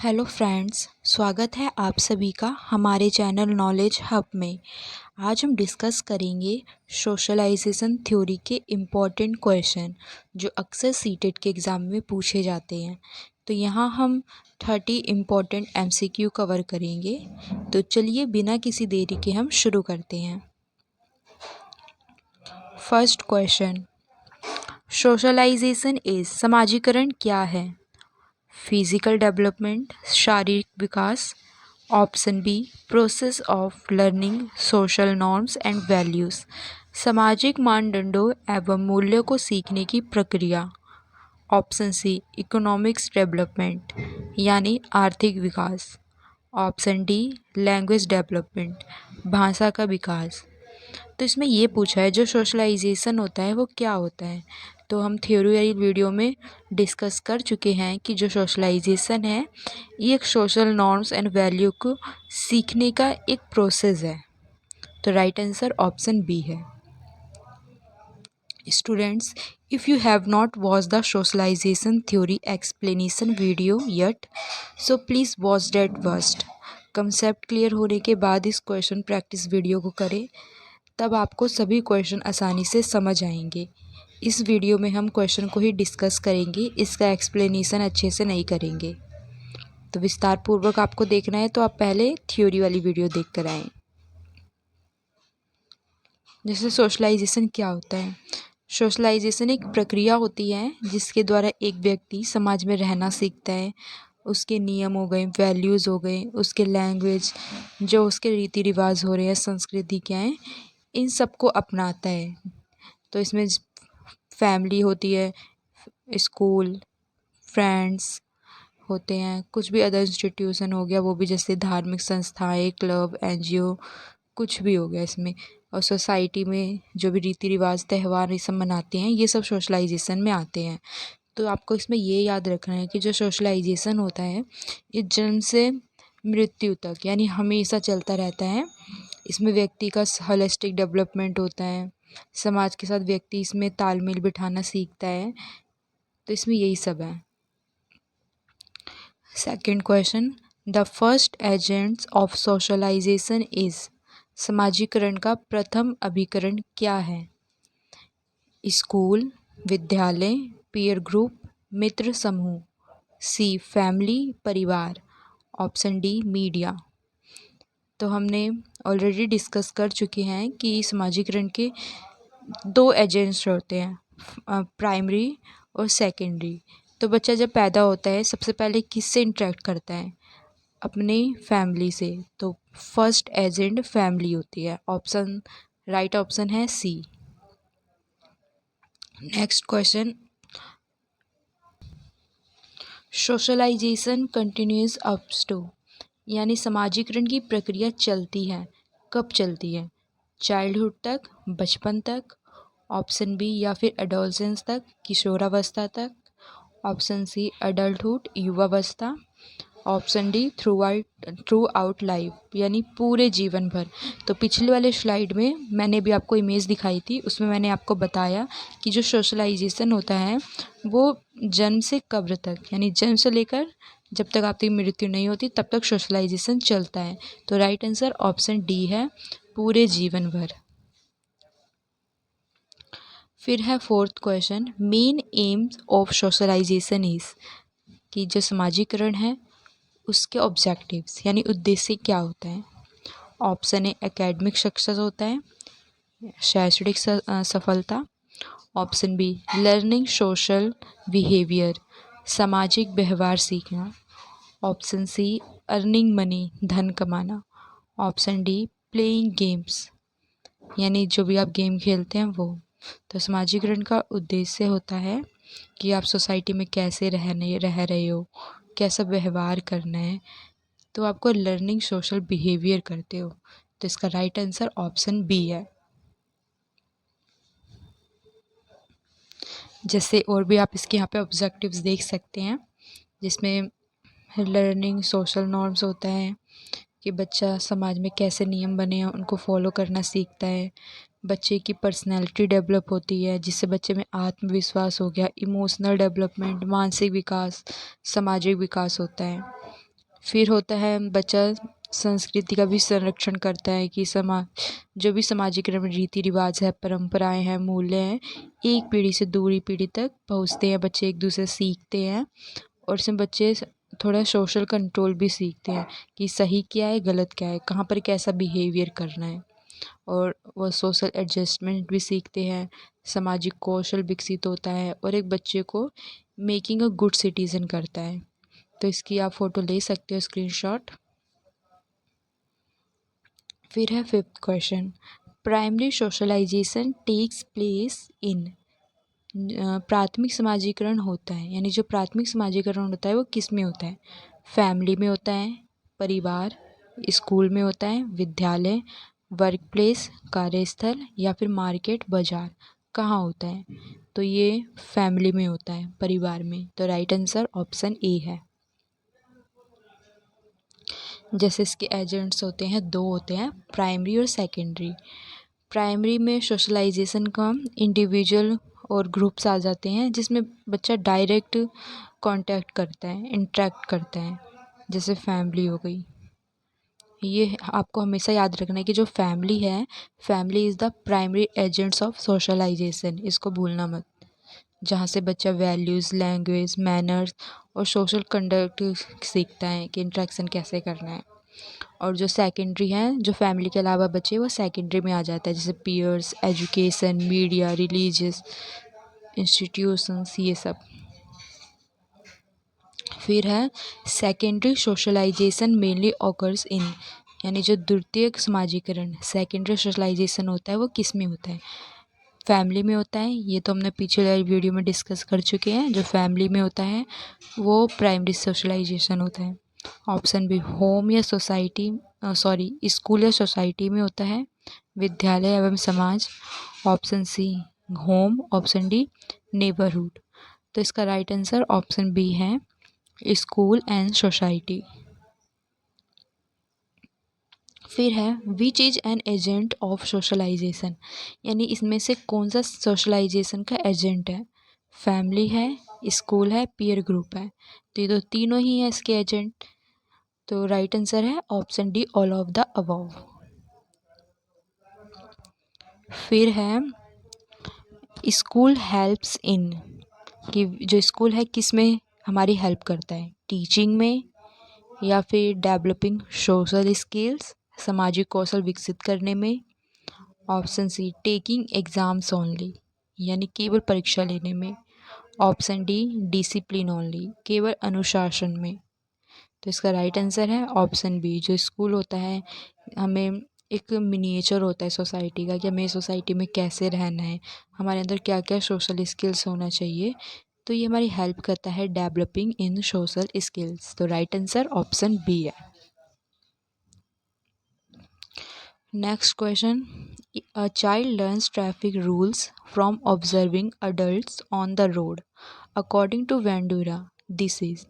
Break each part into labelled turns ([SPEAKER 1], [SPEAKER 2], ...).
[SPEAKER 1] Hello friends, स्वागत है आप सभी का हमारे चैनल नॉलेज हब में। आज हम डिस्कस करेंगे सोशलाइजेशन थ्योरी के इम्पॉर्टेंट क्वेश्चन जो अक्सर सीटेट के एग्ज़ाम में पूछे जाते हैं। तो यहाँ हम 30 इम्पॉर्टेंट एमसीक्यू कवर करेंगे। तो चलिए बिना किसी देरी के हम शुरू करते हैं। फर्स्ट क्वेश्चन, सोशलाइजेशन इज समाजीकरण क्या है? फिजिकल डेवलपमेंट, शारीरिक विकास। Option B, process of learning social norms and values, सामाजिक मानदंडों एवं मूल्यों को सीखने की प्रक्रिया। ऑप्शन सी, इकोनॉमिक्स डेवलपमेंट यानी आर्थिक विकास। ऑप्शन डी, लैंग्वेज डेवलपमेंट भाषा का विकास। तो इसमें ये पूछा है जो सोशलाइजेशन होता है वो क्या होता है। तो हम थ्योरी वाली वीडियो में डिस्कस कर चुके हैं कि जो सोशलाइजेशन है ये एक सोशल नॉर्म्स एंड वैल्यू को सीखने का एक प्रोसेस है। तो राइट आंसर ऑप्शन बी है। Students, if you have not watched the socialization theory explanation video yet, so please watch that first। Concept clear होने के बाद इस क्वेश्चन प्रैक्टिस वीडियो को करें, तब आपको सभी क्वेश्चन आसानी से समझ आएंगे। इस वीडियो में हम क्वेश्चन को ही डिस्कस करेंगे, इसका एक्सप्लेनेशन अच्छे से नहीं करेंगे। तो विस्तार पूर्वक आपको देखना है तो आप पहले थ्योरी वाली वीडियो देख कर आएँ। जैसे सोशलाइजेशन क्या होता है? सोशलाइजेशन एक प्रक्रिया होती है जिसके द्वारा एक व्यक्ति समाज में रहना सीखता है। उसके नियम हो गए, वैल्यूज़ हो गए, उसके लैंग्वेज, जो उसके रीति रिवाज हो रहे हैं, संस्कृति क्या है, इन सबको अपनाता है। तो इसमें फैमिली होती है, स्कूल, फ्रेंड्स होते हैं, कुछ भी अदर इंस्टीट्यूशन हो गया वो भी, जैसे धार्मिक संस्थाएं, क्लब, एनजीओ, कुछ भी हो गया इसमें। और सोसाइटी में जो भी रीति रिवाज, त्यौहार ये सब मनाते हैं, ये सब सोशलाइजेशन में आते हैं। तो आपको इसमें ये याद रखना है कि जो सोशलाइजेशन होता है ये जन्म से मृत्यु तक यानी हमेशा चलता रहता है। इसमें व्यक्ति का होलिस्टिक डेवलपमेंट होता है, समाज के साथ व्यक्ति इसमें तालमेल बिठाना सीखता है। तो इसमें यही सब है। Second question, the first agents of socialization is, समाजीकरण का प्रथम अभिकरण क्या है? स्कूल, विद्यालय, पीयर ग्रुप, मित्र समूह। सी, फैमिली, परिवार। Option D, media. तो हमने ऑलरेडी डिस्कस कर चुके हैं कि समाजीकरण के दो एजेंट्स होते हैं, प्राइमरी और सेकेंडरी। तो बच्चा जब पैदा होता है सबसे पहले किससे इंटरेक्ट करता है? अपने फैमिली से। तो फर्स्ट एजेंट फैमिली होती है। ऑप्शन राइट ऑप्शन है C. Next question, socialization continues ups to, यानी समाजीकरण की प्रक्रिया चलती है, कब चलती है? चाइल्डहुड तक, बचपन तक। ऑप्शन बी, या फिर एडोलसेंस तक, किशोरावस्था तक। ऑप्शन सी, एडल्टहुड, युवावस्था। Option D, through out life, यानी पूरे जीवन भर। तो पिछले वाले स्लाइड में मैंने भी आपको इमेज दिखाई थी, उसमें मैंने आपको बताया कि जो सोशलाइजेशन होता है वो जन्म से कब्र तक, यानी जन्म से लेकर जब तक आपकी मृत्यु नहीं होती तब तक सोशलाइजेशन चलता है। तो राइट आंसर ऑप्शन डी है, पूरे जीवन भर। फिर है fourth question, main aims of socialization is, कि जो समाजीकरण है उसके ऑब्जेक्टिव्स यानी उद्देश्य क्या होता है? ऑप्शन ए, एकेडमिक सक्सेस होता है, शैक्षणिक सफलता। Option B, learning social behaviour, सामाजिक व्यवहार सीखना। ऑप्शन सी, अर्निंग मनी, धन कमाना। ऑप्शन डी, प्लेइंग गेम्स, यानी जो भी आप गेम खेलते हैं वो। तो समाजीकरण का उद्देश्य होता है कि आप सोसाइटी में कैसे रह रहे हो, कैसा व्यवहार करना है। तो आपको लर्निंग सोशल बिहेवियर करते हो। तो इसका राइट आंसर ऑप्शन बी है। जैसे और भी आप इसके यहाँ पे ऑब्जेक्टिव्स देख सकते हैं, जिसमें लर्निंग सोशल नॉर्म्स होता है कि बच्चा समाज में कैसे नियम बने हैं उनको फॉलो करना सीखता है। बच्चे की पर्सनैलिटी डेवलप होती है जिससे बच्चे में आत्मविश्वास हो गया, इमोशनल डेवलपमेंट, मानसिक विकास, सामाजिक विकास होता है। फिर होता है बच्चा संस्कृति का भी संरक्षण करता है कि जो भी सामाजिकरण रीति रिवाज है, परंपराएं हैं, मूल्य हैं, एक पीढ़ी से दूसरी पीढ़ी तक पहुंचते हैं, बच्चे एक दूसरे से सीखते हैं और इसमें बच्चे थोड़ा सोशल कंट्रोल भी सीखते हैं कि सही क्या है, गलत क्या है, कहाँ पर कैसा बिहेवियर करना है, और वो सोशल एडजस्टमेंट भी सीखते हैं, सामाजिक कौशल विकसित होता है और एक बच्चे को मेकिंग अ गुड सिटीज़न करता है। तो इसकी आप फ़ोटो ले सकते हो स्क्रीनशॉट। फिर है fifth question, primary socialization takes place in, प्राथमिक समाजीकरण होता है, यानी जो प्राथमिक समाजीकरण होता है वो किस में होता है? फैमिली में होता है, परिवार, स्कूल में होता है, विद्यालय, वर्क प्लेस, कार्यस्थल, या फिर मार्केट, बाजार, कहाँ होता है? तो ये फैमिली में होता है, परिवार में। तो राइट आंसर ऑप्शन ए है। जैसे इसके एजेंट्स होते हैं, दो होते हैं, प्राइमरी और सेकेंडरी। प्राइमरी में सोशलाइजेशन का इंडिविजुअल और ग्रुप्स आ जाते हैं जिसमें बच्चा डायरेक्ट कांटेक्ट करता है, इंटरेक्ट करता है, जैसे फैमिली हो गई। ये आपको हमेशा याद रखना है कि जो फैमिली है, family is the primary agents of socialization, इसको भूलना मत। जहाँ से बच्चा वैल्यूज़, लैंग्वेज, मैनर्स और सोशल कंडक्ट सीखता है कि इंटरेक्शन कैसे करना है। और जो सेकेंडरी हैं, जो फैमिली के अलावा बच्चे, वो सेकेंडरी में आ जाता है, जैसे peers, education, media, religious institutions, ये सब। फिर है secondary socialization mainly occurs in, यानी जो द्वितीयक समाजीकरण सेकेंडरी सोशलाइजेशन होता है वो किस में होता है? फैमिली में होता है। ये तो हमने पिछले वीडियो में डिस्कस कर चुके हैं। जो फैमिली में होता है वो प्राइमरी सोशलाइजेशन होता है। ऑप्शन बी होम या सोसाइटी, स्कूल या सोसाइटी में होता है, विद्यालय एवं समाज। Option C home, option D neighbourhood. तो इसका राइट आंसर ऑप्शन बी है, स्कूल एंड सोसाइटी। फिर है which is an agent of socialization, यानी इसमें से कौन सा सोशलाइजेशन का एजेंट है? फैमिली है, स्कूल है, पीयर ग्रुप है। तो ये तो तीनों ही है इसके एजेंट। तो राइट आंसर है option D, all of the above. फिर है स्कूल हेल्प्स इन, कि जो स्कूल है किस में हमारी हेल्प करता है? टीचिंग में, या फिर डेवलपिंग सोशल स्किल्स, सामाजिक कौशल विकसित करने में। Option C taking exams only, यानी केवल परीक्षा लेने में। ऑप्शन डी डिसिप्लिन ओनली, केवल अनुशासन में। तो इसका राइट आंसर है ऑप्शन बी। जो स्कूल होता है, हमें एक मिनिएचर होता है सोसाइटी का कि हमें सोसाइटी में कैसे रहना है, हमारे अंदर क्या क्या सोशल स्किल्स होना चाहिए। तो ये हमारी हेल्प करता है डेवलपिंग इन सोशल स्किल्स। तो राइट आंसर ऑप्शन बी है। Next question, a child learns traffic rules from observing adults on the road according to Bandura this is.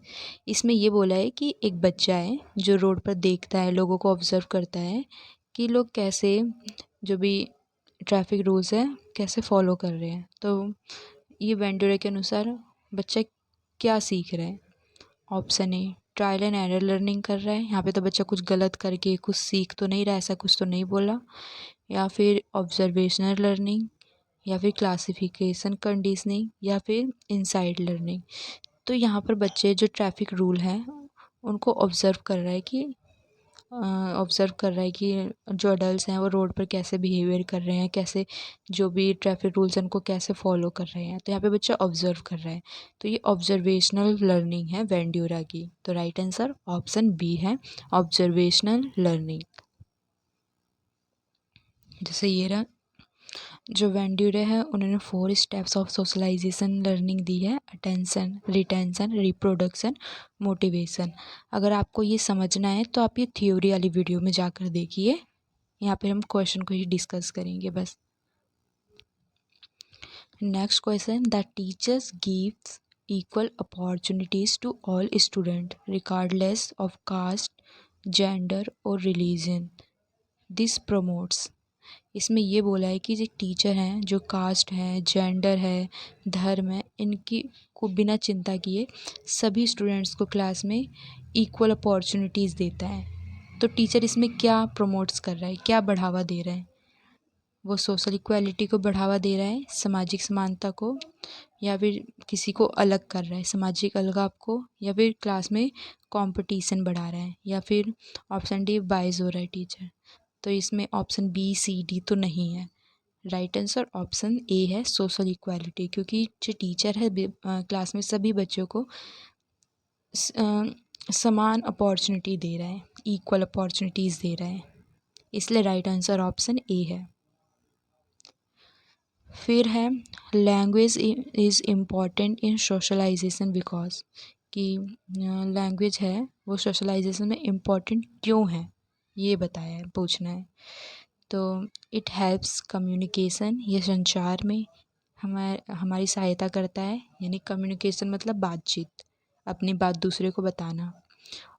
[SPEAKER 1] इसमें ये बोला है कि एक बच्चा है जो रोड पर देखता है, लोगों को ऑब्जर्व करता है कि लोग कैसे जो भी ट्रैफिक रूल्स है कैसे फॉलो कर रहे हैं। तो ये वेंडूरा के अनुसार बच्चा क्या सीख रहा है? Option A trial and error learning कर रहा है, यहाँ पे तो बच्चा कुछ गलत करके कुछ सीख तो नहीं रहा, ऐसा कुछ तो नहीं बोला। या फिर ऑब्जर्वेशनल लर्निंग, या फिर क्लासिफिकेशन कंडीशनिंग, या फिर इनसाइड लर्निंग। तो यहाँ पर बच्चे जो ट्रैफिक रूल हैं उनको ऑब्ज़र्व कर रहा है कि जो अडल्ट हैं वो रोड पर कैसे बिहेवियर कर रहे हैं, कैसे जो भी ट्रैफिक रूल्स हैं उनको कैसे फॉलो कर रहे हैं। तो यहाँ पे बच्चा ऑब्ज़र्व कर रहा है। तो ये ऑब्जर्वेशनल लर्निंग है वेंड्यूरा की। तो राइट आंसर ऑप्शन बी है, ऑब्जर्वेशनल लर्निंग। जैसे ये रहा, जो वेंड्यूरे है उन्होंने 4 स्टेप्स ऑफ सोशलाइजेशन लर्निंग दी है, अटेंशन, रिटेंशन, रिप्रोडक्शन, मोटिवेशन। अगर आपको ये समझना है तो आप ये थ्योरी वाली वीडियो में जाकर देखिए, यहाँ पे हम क्वेश्चन को ही डिस्कस करेंगे बस। Next question, the teachers gives equal opportunities to all student regardless of caste, gender और रिलीजन, दिस प्रमोट्स। इसमें ये बोला है कि जो टीचर हैं, जो कास्ट है, जेंडर है, धर्म है, इनकी को बिना चिंता किए सभी स्टूडेंट्स को क्लास में इक्वल अपॉर्चुनिटीज़ देता है। तो टीचर इसमें क्या प्रमोट्स कर रहा है, क्या बढ़ावा दे रहा है? वो सोशल इक्वालिटी को बढ़ावा दे रहा है, सामाजिक समानता को, या फिर किसी को अलग कर रहा है, सामाजिक अलगाव को, या फिर क्लास में कंपटीशन बढ़ा रहा है, या फिर ऑप्शन डी बाइज हो रहा है टीचर। तो इसमें ऑप्शन बी सी डी तो नहीं है। राइट आंसर ऑप्शन ए है, सोशल इक्वालिटी, क्योंकि जो टीचर है क्लास में सभी बच्चों को समान अपॉर्चुनिटी दे रहा है, इक्वल अपॉर्चुनिटीज़ दे रहा है, इसलिए राइट आंसर ऑप्शन ए है। फिर है language is important in socialization because, कि लैंग्वेज है वो सोशलाइजेशन में इम्पॉर्टेंट क्यों है, ये बताया है, पूछना है। तो इट हेल्प्स कम्युनिकेशन, ये संचार में हमारी सहायता करता है, यानी कम्युनिकेशन मतलब बातचीत, अपनी बात दूसरे को बताना।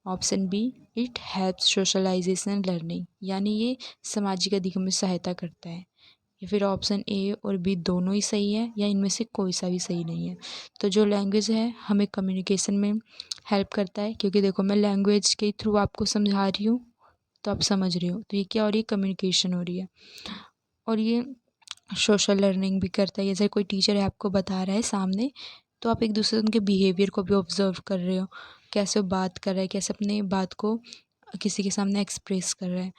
[SPEAKER 1] Option B it helps socialization learning, यानी ये सामाजिक अधिगम में सहायता करता है। या फिर ऑप्शन ए और बी दोनों ही सही है, या इनमें से कोई सा भी सही नहीं है। तो जो लैंग्वेज है हमें कम्युनिकेशन में हेल्प करता है, क्योंकि देखो मैं लैंग्वेज के थ्रू आपको समझा रही हूँ तो आप समझ रहे हो, तो ये क्या हो रही है, कम्युनिकेशन हो रही है। और ये सोशल लर्निंग भी करता है, जैसे कोई टीचर है आपको बता रहा है सामने, तो आप एक दूसरे उनके बिहेवियर को भी ऑब्जर्व कर रहे हो, कैसे वो बात कर रहा है, कैसे अपने बात को किसी के सामने एक्सप्रेस कर रहा है।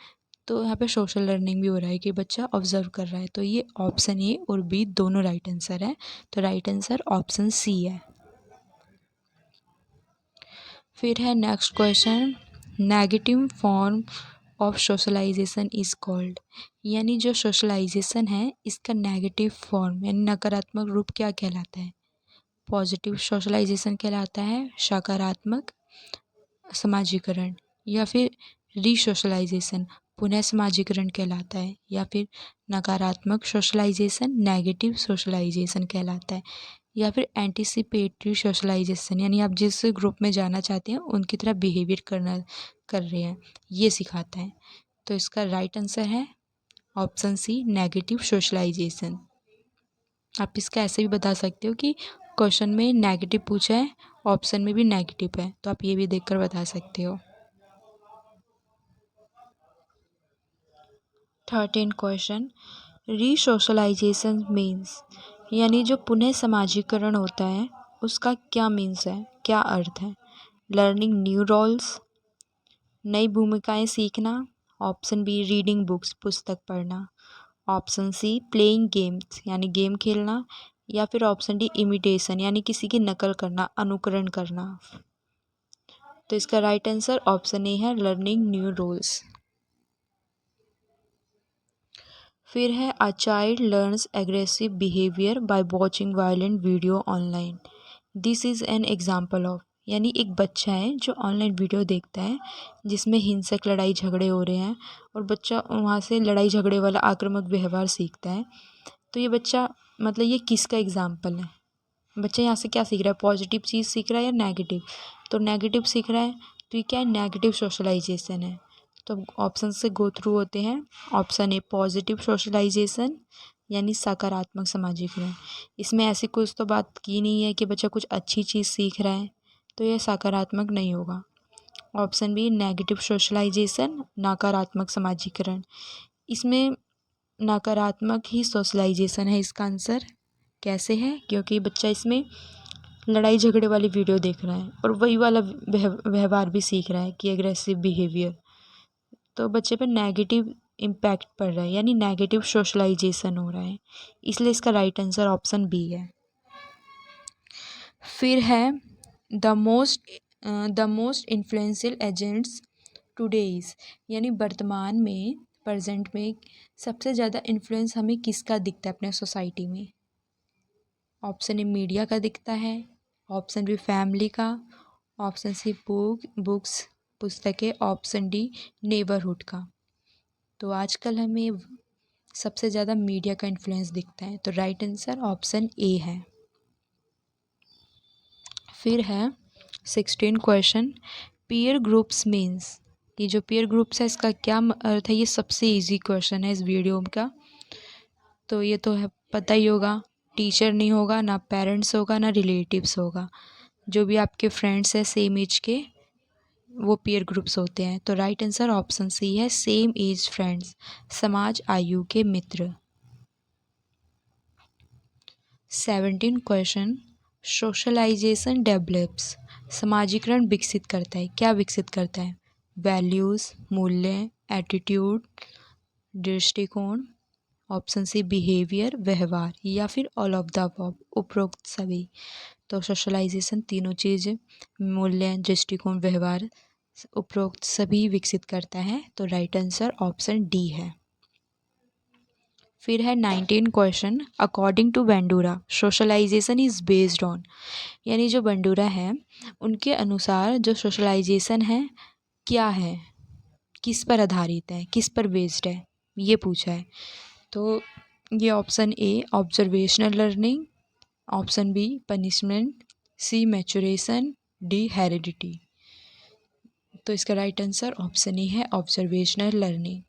[SPEAKER 1] तो यहाँ पे सोशल लर्निंग भी हो रहा है कि बच्चा ऑब्जर्व कर रहा है। तो ये ऑप्शन ए और बी दोनों राइट आंसर है, तो राइट आंसर ऑप्शन सी है। फिर है next question, negative form of socialization is called, यानी जो सोशलाइजेशन है इसका नेगेटिव फॉर्म यानी नकारात्मक रूप क्या कहलाता है? पॉजिटिव सोशलाइजेशन कहलाता है, सकारात्मक समाजीकरण, या फिर रीसोशलाइजेशन पुनः समाजीकरण कहलाता है, या फिर नकारात्मक सोशलाइजेशन नेगेटिव सोशलाइजेशन कहलाता है, या फिर एंटीसिपेटरी सोशलाइजेशन, यानी आप जिस ग्रुप में जाना चाहते हैं उनकी तरह बिहेवियर कर रहे हैं, ये सिखाता है। तो इसका राइट आंसर है ऑप्शन सी नेगेटिव सोशलाइजेशन। आप इसका ऐसे भी बता सकते हो कि क्वेश्चन में नेगेटिव पूछा है, ऑप्शन में भी नेगेटिव है, तो आप ये भी देखकर बता सकते हो। 13 क्वेश्चन, रीसोशलाइजेशन मीन्स, यानी जो पुनः समाजीकरण होता है उसका क्या मीन्स है, क्या अर्थ है? लर्निंग न्यू रोल्स, नई भूमिकाएं सीखना, ऑप्शन बी रीडिंग बुक्स पुस्तक पढ़ना, ऑप्शन सी प्लेइंग गेम्स यानी गेम खेलना, या फिर ऑप्शन डी इमिटेशन यानी किसी की नकल करना, अनुकरण करना। तो इसका राइट आंसर ऑप्शन ए है, लर्निंग न्यू रोल्स। फिर है a child learns aggressive behaviour by watching violent video online, this is an example of, यानी एक बच्चा है जो ऑनलाइन वीडियो देखता है जिसमें हिंसक लड़ाई झगड़े हो रहे हैं, और बच्चा वहाँ से लड़ाई झगड़े वाला आक्रामक व्यवहार सीखता है। तो ये बच्चा मतलब ये किसका एग्जाम्पल है? बच्चा यहाँ से क्या सीख रहा है, पॉजिटिव चीज़ सीख रहा है या नेगेटिव? तो नेगेटिव सीख रहा है, तो ये क्या है, नेगेटिव सोशलाइजेशन है। तो ऑप्शन से गो थ्रू होते हैं। ऑप्शन ए पॉजिटिव सोशलाइजेशन यानी सकारात्मक समाजीकरण, इसमें ऐसी कुछ तो बात की नहीं है कि बच्चा कुछ अच्छी चीज़ सीख रहा है, तो ये सकारात्मक नहीं होगा। ऑप्शन बी नेगेटिव सोशलाइजेशन नकारात्मक समाजीकरण, इसमें नकारात्मक ही सोशलाइजेशन है इसका आंसर। कैसे है? क्योंकि बच्चा इसमें लड़ाई झगड़े वाली वीडियो देख रहा है और वही वाला व्यवहार भी सीख रहा है कि एग्रेसिव बिहेवियर, तो बच्चे पर नेगेटिव इम्पैक्ट पड़ रहा है, यानी नेगेटिव सोशलाइजेशन हो रहा है, इसलिए इसका राइट आंसर ऑप्शन बी है। फिर है the most influential agents today's, यानी वर्तमान में प्रेजेंट में सबसे ज़्यादा इन्फ्लुएंस हमें किसका दिखता है अपने सोसाइटी में? ऑप्शन ए मीडिया का दिखता है, ऑप्शन बी फैमिली का, ऑप्शन सी बुक्स पुस्तकें, ऑप्शन डी नेबरहुड का। तो आजकल हमें सबसे ज़्यादा मीडिया का इन्फ्लुएंस दिखता है, तो राइट आंसर ऑप्शन ए है। फिर है 16 क्वेश्चन, पीयर ग्रुप्स मीन्स, ये जो पीयर ग्रुप्स है इसका क्या अर्थ है? ये सबसे इजी क्वेश्चन है इस वीडियो का, तो ये तो है पता ही होगा टीचर नहीं होगा, ना पेरेंट्स होगा, ना रिलेटिव्स होगा। जो भी आपके फ्रेंड्स हैं सेम एज के, वो पीयर ग्रुप्स होते हैं। तो राइट आंसर ऑप्शन सी है, सेम एज फ्रेंड्स, समाज आयु के मित्र। 17 क्वेश्चन, सोशलाइजेशन डेवलप्स, समाजीकरण विकसित करता है। क्या विकसित करता है? वैल्यूज़, मूल्य, एटीट्यूड, दृष्टिकोण, ऑप्शन सी बिहेवियर, व्यवहार, या फिर ऑल ऑफ द अबव, उपरोक्त सभी। तो सोशलाइजेशन तीनों चीज़, मूल्य, दृष्टिकोण, व्यवहार, उपरोक्त सभी विकसित करता है। तो राइट आंसर ऑप्शन डी है। फिर है 19 question, according to Bandura socialization is based on, यानी जो बंडूरा है उनके अनुसार जो सोशलाइजेशन है क्या है, किस पर आधारित है, किस पर बेस्ड है, ये पूछा है। तो ये option A observational learning, option B punishment, C maturation, D heredity. तो इसका राइट आंसर ऑप्शन ई है ऑब्जर्वेशनल लर्निंग।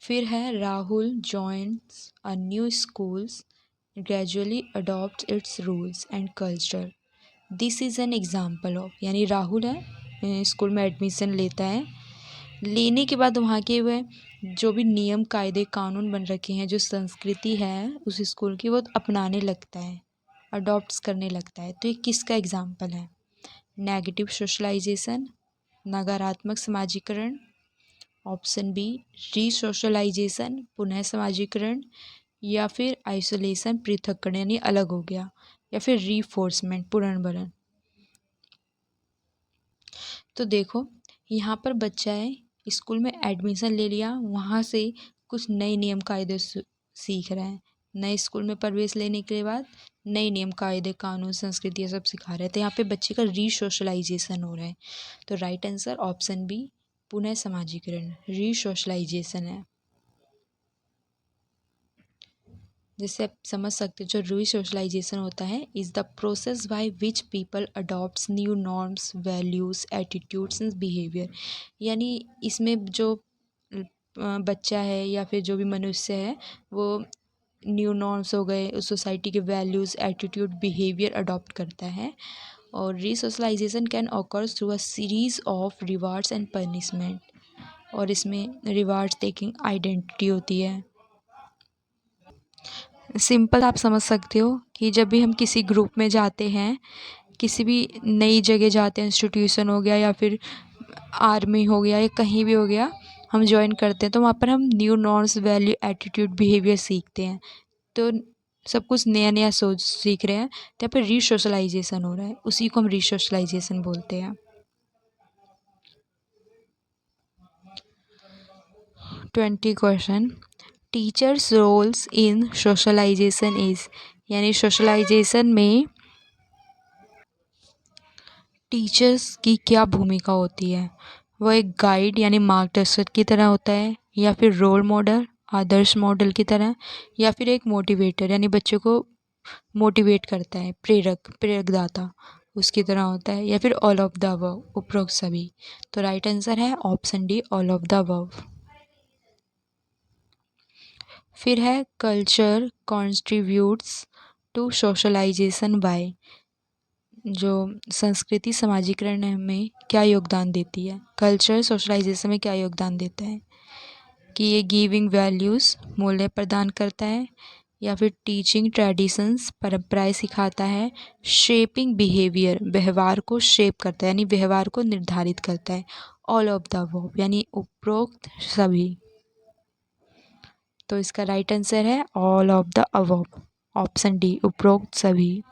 [SPEAKER 1] फिर है Rahul joins a new schools gradually adopt it's rules and culture, this is an example of, यानी राहुल है school में admission लेता है, लेने के बाद वहाँ के वह जो भी नियम कायदे कानून बन रखे हैं, जो संस्कृति है उस स्कूल की, वो अपनाने लगता है, अडॉप्ट करने लगता है। तो ये किसका एग्जाम्पल है? नेगेटिव सोशलाइजेशन, नकारात्मक समाजीकरण, ऑप्शन बी रीसोशलाइजेशन, पुनः समाजीकरण, या फिर आइसोलेशन, पृथक्करण यानी अलग हो गया, या फिर रीफोर्समेंट, पुनर्बलन। तो देखो यहाँ पर बच्चा है, स्कूल में एडमिशन ले लिया, वहाँ से कुछ नए नियम कायदे सीख रहे हैं, नए स्कूल में प्रवेश लेने के बाद नए नियम कायदे कानून संस्कृति ये सब सिखा रहे हैं। तो यहाँ पे बच्चे का रीसोशलाइजेशन हो रहा है। तो राइट आंसर ऑप्शन बी पुनः समाजीकरण, रीसोशलाइजेशन है। जैसे आप समझ सकते हो, जो रीसोशलाइजेशन होता है is the process by which people adopts new norms, values, attitudes and behaviour, यानी इसमें जो बच्चा है या फिर जो भी मनुष्य है वो न्यू नॉर्म्स हो गए, उस सोसाइटी के वैल्यूज़, एटीट्यूड, बिहेवियर अडॉप्ट करता है। और resocialization can occur through a series of rewards and punishment, और इसमें रिवार्ड्स टेकिंग आइडेंटिटी होती है। सिंपल आप समझ सकते हो कि जब भी हम किसी ग्रुप में जाते हैं, किसी भी नई जगह जाते हैं, इंस्टीट्यूशन हो गया या फिर आर्मी हो गया या कहीं भी हो गया, हम ज्वाइन करते हैं तो वहाँ पर हम new norms, value, attitude, behaviour सीखते हैं। तो सब कुछ नया नया सोच सीख रहे हैं, तो यहाँ पर रीसोशलाइजेशन हो रहा है, उसी को हम रीसोशलाइजेशन बोलते हैं। 20 question, teachers roles in socialization is, यानी सोशलाइजेशन में टीचर्स की क्या भूमिका होती है? वह एक गाइड यानी मार्गदर्शक की तरह होता है, या फिर रोल मॉडल, आदर्श मॉडल की तरह, या फिर एक मोटिवेटर यानी बच्चों को मोटिवेट करता है, प्रेरकदाता उसकी तरह होता है, या फिर ऑल ऑफ द अबव, उपरोक्त सभी। तो राइट आंसर है option D all of the above. फिर है culture contributes to socialization by, जो संस्कृति समाजीकरण में क्या योगदान देती है, कल्चर सोशलाइजेशन में क्या योगदान देता है? कि ये गिविंग वैल्यूज़, मूल्य प्रदान करता है, या फिर टीचिंग ट्रेडिशंस, परंपराएं सिखाता है, शेपिंग बिहेवियर, व्यवहार को शेप करता है यानी व्यवहार को निर्धारित करता है, ऑल ऑफ द अबव यानी उपरोक्त सभी। तो इसका राइट आंसर है all of the above, option D उपरोक्त सभी।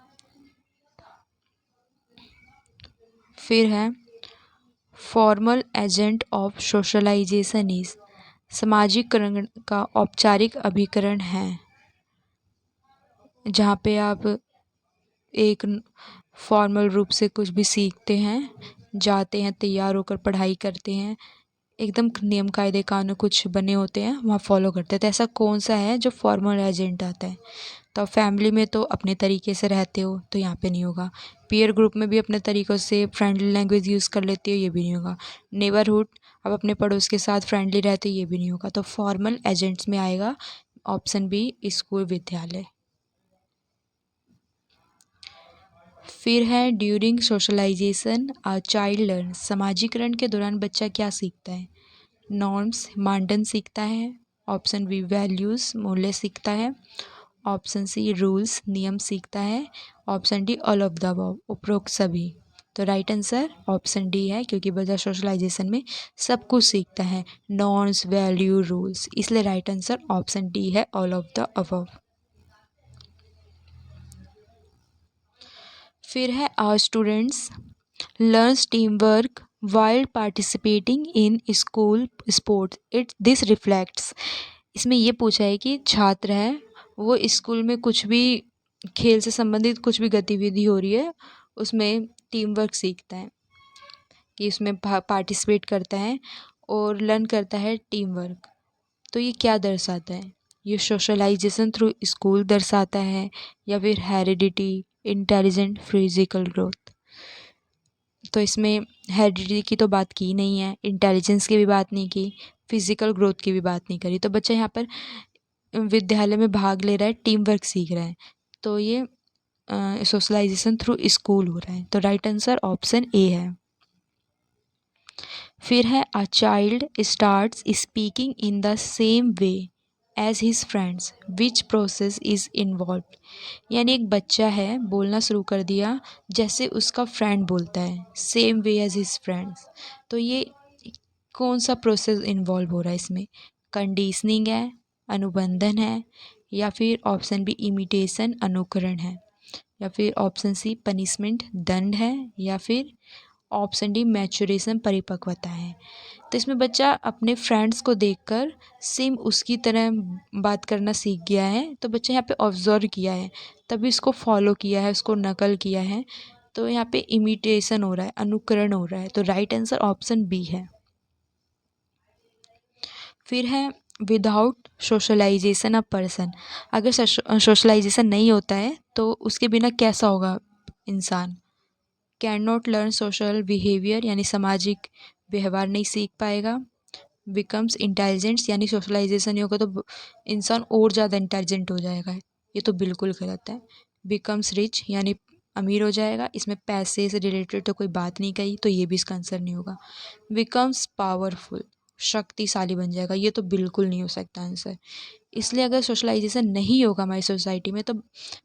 [SPEAKER 1] फिर है formal agent of socialization is, सामाजिकरण का औपचारिक अभिकरण है, जहाँ पे आप एक फॉर्मल रूप से कुछ भी सीखते हैं, जाते हैं, तैयार होकर पढ़ाई करते हैं, एकदम नियम कायदे कानून कुछ बने होते हैं वहाँ फॉलो करते हैं। तो ऐसा कौन सा है जो फॉर्मल एजेंट आता है? तो फैमिली में तो अपने तरीके से रहते हो, तो यहाँ पे नहीं होगा। पीयर ग्रुप में भी अपने तरीक़ों से फ्रेंडली लैंग्वेज यूज़ कर लेते हो, ये भी नहीं होगा। नेबरहुड, अब अपने पड़ोस के साथ फ्रेंडली रहते हो, ये भी नहीं होगा। तो फॉर्मल एजेंट्स में आएगा ऑप्शन बी स्कूल विद्यालय। फिर है during socialization a child learn, समाजीकरण के दौरान बच्चा क्या सीखता है? नॉर्म्स मानदंड सीखता है, ऑप्शन बी वैल्यूज़ मूल्य सीखता है, ऑप्शन सी रूल्स नियम सीखता है, option D all of the above उपरोक्त सभी। तो राइट आंसर ऑप्शन डी है, क्योंकि बच्चा सोशलाइजेशन में सब कुछ सीखता है, नॉर्म्स वैल्यू रूल्स, इसलिए राइट आंसर ऑप्शन डी है ऑल ऑफ द अबव। फिर है our students learns team work while participating in school sports it this reflects. इसमें ये पूछा है कि छात्र है वो स्कूल में कुछ भी खेल से संबंधित कुछ भी गतिविधि हो रही है उसमें टीम वर्क सीखता है, कि उसमें पार्टिसिपेट करता है और लर्न करता है टीम वर्क। तो ये क्या दर्शाता है? ये सोशलाइजेशन थ्रू स्कूल दर्शाता है या फिर हेरिडिटी, इंटेलिजेंट, फिजिकल ग्रोथ? तो इसमें हेरिडिटी की तो बात की नहीं है, इंटेलिजेंस की भी बात नहीं की, फिजिकल ग्रोथ की भी बात नहीं करी। तो बच्चा यहाँ पर विद्यालय में भाग ले रहा है, टीम वर्क सीख रहा है, तो ये सोशलाइजेशन थ्रू स्कूल हो रहा है। तो राइट आंसर ऑप्शन ए है। फिर है a child starts speaking in the same way as his friends which process is involve, यानी एक बच्चा है बोलना शुरू कर दिया जैसे उसका फ्रेंड बोलता है, same way as his friends. तो ये कौन सा प्रोसेस इन्वॉल्व हो रहा है इसमें? कंडीशनिंग है, अनुबंधन है, या फिर ऑप्शन बी इमिटेशन अनुकरण है, या फिर ऑप्शन सी पनिशमेंट दंड है, या फिर ऑप्शन डी मैचुरेशन परिपक्वता है। तो इसमें बच्चा अपने फ्रेंड्स को देखकर सेम उसकी तरह बात करना सीख गया है। तो बच्चा यहाँ पे ऑब्जर्व किया है तभी उसको फॉलो किया है, उसको नकल किया है, तो यहाँ पे इमिटेशन हो रहा है, अनुकरण हो रहा है। तो राइट आंसर ऑप्शन बी है। फिर है विदाउट सोशलाइजेशन अ पर्सन, अगर सोशलाइजेशन नहीं होता है तो उसके बिना कैसा होगा इंसान? Can not learn social behaviour, यानी सामाजिक व्यवहार नहीं सीख पाएगा। बिकम्स इंटेलिजेंट्स, यानी सोशलाइजेशन नहीं होगा तो इंसान और ज़्यादा इंटेलिजेंट हो जाएगा, ये तो बिल्कुल गलत है। बिकम्स रिच, यानी अमीर हो जाएगा, इसमें पैसे से रिलेटेड तो कोई बात नहीं कही, तो ये भी इसका आंसर नहीं होगा। बिकम्स पावरफुल, शक्तिशाली बन जाएगा, ये तो बिल्कुल नहीं हो सकता आंसर। इसलिए अगर सोशलाइजेशन नहीं होगा हमारी सोसाइटी में तो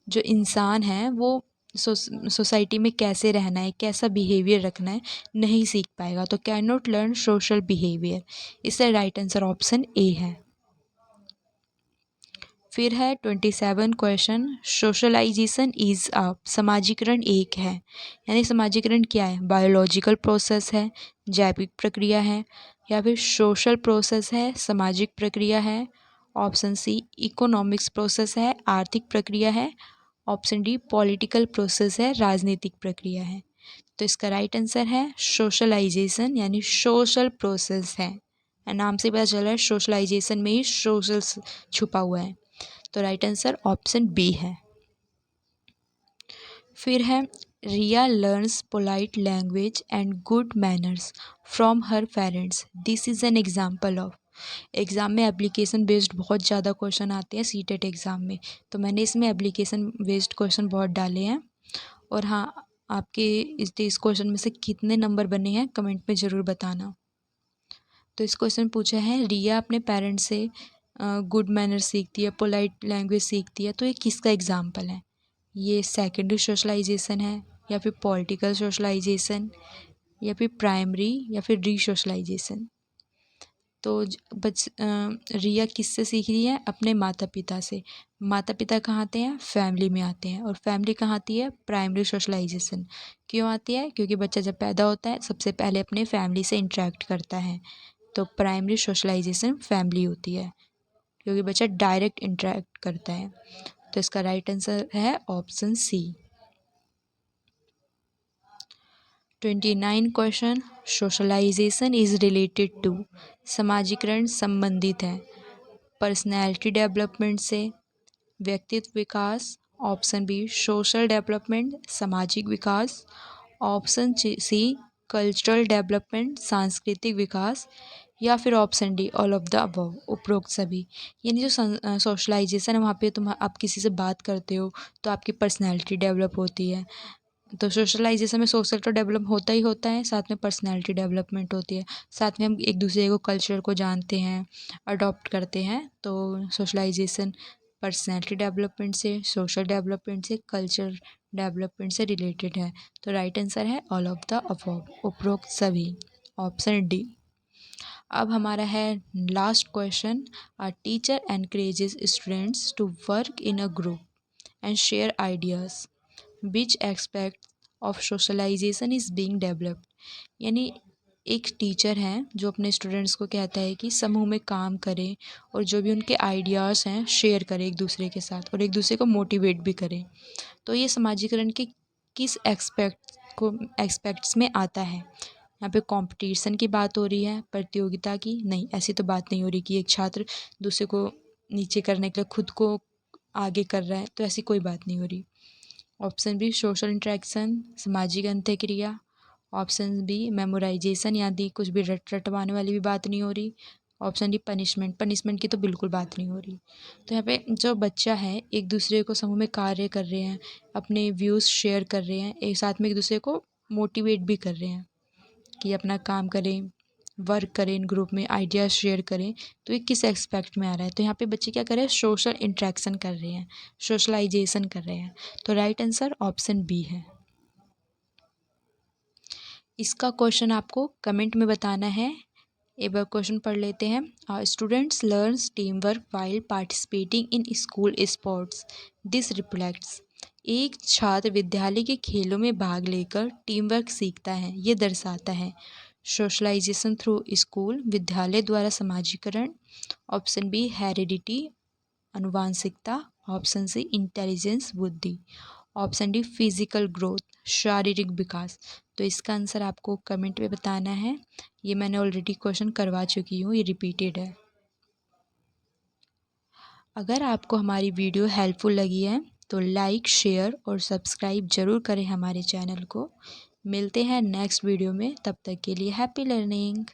[SPEAKER 1] जो इंसान है वो सोसाइटी में कैसे रहना है, कैसा बिहेवियर रखना है, नहीं सीख पाएगा। तो can not learn social behaviour, इससे राइट आंसर ऑप्शन ए है। फिर है 27 क्वेश्चन, सोशलाइजेशन इज अ, समाजीकरण एक है, यानी समाजीकरण क्या है? बायोलॉजिकल प्रोसेस है, जैविक प्रक्रिया है, या फिर सोशल प्रोसेस है, सामाजिक प्रक्रिया है, ऑप्शन सी इकोनॉमिक्स प्रोसेस है, आर्थिक प्रक्रिया है, ऑप्शन डी पॉलिटिकल प्रोसेस है, राजनीतिक प्रक्रिया है। तो इसका राइट आंसर है सोशलाइजेशन, यानी सोशल प्रोसेस है। नाम से पता चल रहा है सोशलाइजेशन में ही सोशल छुपा हुआ है। तो राइट आंसर ऑप्शन बी है। फिर है Riya learns polite language and good manners from her parents, this is an example of. Exam में एप्लीकेशन बेस्ड बहुत ज़्यादा क्वेश्चन आते हैं सीटेट एग्ज़ाम में, तो मैंने इसमें एप्लीकेशन बेस्ड क्वेश्चन बहुत डाले हैं। और हाँ, आपके इस क्वेश्चन में से कितने नंबर बने हैं कमेंट में ज़रूर बताना। तो इस क्वेश्चन पूछा है रिया अपने पेरेंट्स से गुड मैनर सीखती है, पोलाइट लैंग्वेज सीखती है, तो ये किसका एग्जाम्पल है? ये सेकेंडरी सोशलाइजेशन है, या फिर पॉलिटिकल सोशलाइजेशन, या फिर प्राइमरी, या फिर री सोशलाइजेशन? तो रिया किससे सीख रही है? अपने माता पिता से। माता पिता कहाँ आते हैं? फैमिली में आते हैं। और फैमिली कहाँ आती है? Primary socialization. क्यों आती है? क्योंकि बच्चा जब पैदा होता है सबसे पहले अपने फैमिली से इंटरेक्ट करता है, तो प्राइमरी सोशलाइजेशन फैमिली होती है, क्योंकि बच्चा डायरेक्ट इंटरेक्ट करता है। तो इसका राइट आंसर है option C. 29 question, socialization is related to, समाजीकरण संबंधित है पर्सनैलिटी डेवलपमेंट से, व्यक्तित्व विकास, ऑप्शन बी सोशल डेवलपमेंट सामाजिक विकास, ऑप्शन सी कल्चरल डेवलपमेंट, सांस्कृतिक विकास, या फिर option D all of the above, उपरोक्त सभी। यानी जो सोशलाइजेशन है वहाँ पे आप किसी से बात करते हो तो आपकी पर्सनैलिटी डेवलप होती है। तो सोशलाइजेशन में सोशल तो डेवलप होता ही होता है, साथ में पर्सनैलिटी डेवलपमेंट होती है, साथ में हम एक दूसरे को कल्चर को जानते हैं, अडॉप्ट करते हैं। तो सोशलाइजेशन पर्सनैलिटी डेवलपमेंट से, सोशल डेवलपमेंट से, कल्चर डेवलपमेंट से रिलेटेड है। तो राइट आंसर है ऑल ऑफ द अबव, उपरोक्त सभी, ऑप्शन डी। अब हमारा है last question. A teacher encourages students to work in a group and share ideas, which aspect of socialization is being developed. यानी एक टीचर हैं जो अपने स्टूडेंट्स को कहता है कि समूह में काम करें और जो भी उनके आइडियाज़ हैं शेयर करें एक दूसरे के साथ, और एक दूसरे को मोटिवेट भी करें। तो ये समाजीकरण के किस एक्सपेक्ट्स में आता है? यहाँ पे कंपटीशन की बात हो रही है, प्रतियोगिता की? नहीं, ऐसी तो बात नहीं हो रही कि एक छात्र दूसरे को नीचे करने के लिए खुद को आगे कर रहा है, तो ऐसी कोई बात नहीं हो रही। ऑप्शन बी सोशल इंटरेक्शन, सामाजिक अंत्यक्रिया। ऑप्शन बी मेमोराइजेशन, यानी कुछ भी रटवाने वाली भी बात नहीं हो रही। ऑप्शन डी पनिशमेंट, पनिशमेंट की तो बिल्कुल बात नहीं हो रही। तो यहाँ पे जो बच्चा है एक दूसरे को समूह में कार्य कर रहे हैं, अपने व्यूज़ शेयर कर रहे हैं, एक साथ में एक दूसरे को मोटिवेट भी कर रहे हैं कि अपना काम करें, वर्क करें, इन ग्रुप में आइडियाज़ शेयर करें। तो ये किस एस्पेक्ट में आ रहा है? तो यहाँ पे बच्चे क्या कर रहे हैं? सोशल इंटरेक्शन कर रहे हैं, सोशलाइजेशन कर रहे हैं। तो राइट आंसर ऑप्शन बी है। इसका क्वेश्चन आपको कमेंट में बताना है। एक बार क्वेश्चन पढ़ लेते हैं। Students learns team work while participating in school sports, this reflects. एक छात्र विद्यालय के खेलों में भाग लेकर टीम वर्क सीखता है, ये दर्शाता है सोशलाइजेशन थ्रू स्कूल, विद्यालय द्वारा समाजीकरण। ऑप्शन बी हेरिडिटी, अनुवांशिकता। ऑप्शन सी इंटेलिजेंस, बुद्धि। ऑप्शन डी फिजिकल ग्रोथ, शारीरिक विकास। तो इसका आंसर आपको कमेंट में बताना है। ये मैंने ऑलरेडी क्वेश्चन करवा चुकी हूँ, ये रिपीटेड है। अगर आपको हमारी वीडियो हेल्पफुल लगी है तो लाइक, शेयर और सब्सक्राइब ज़रूर करें हमारे चैनल को। मिलते हैं नेक्स्ट वीडियो में, तब तक के लिए हैप्पी लर्निंग।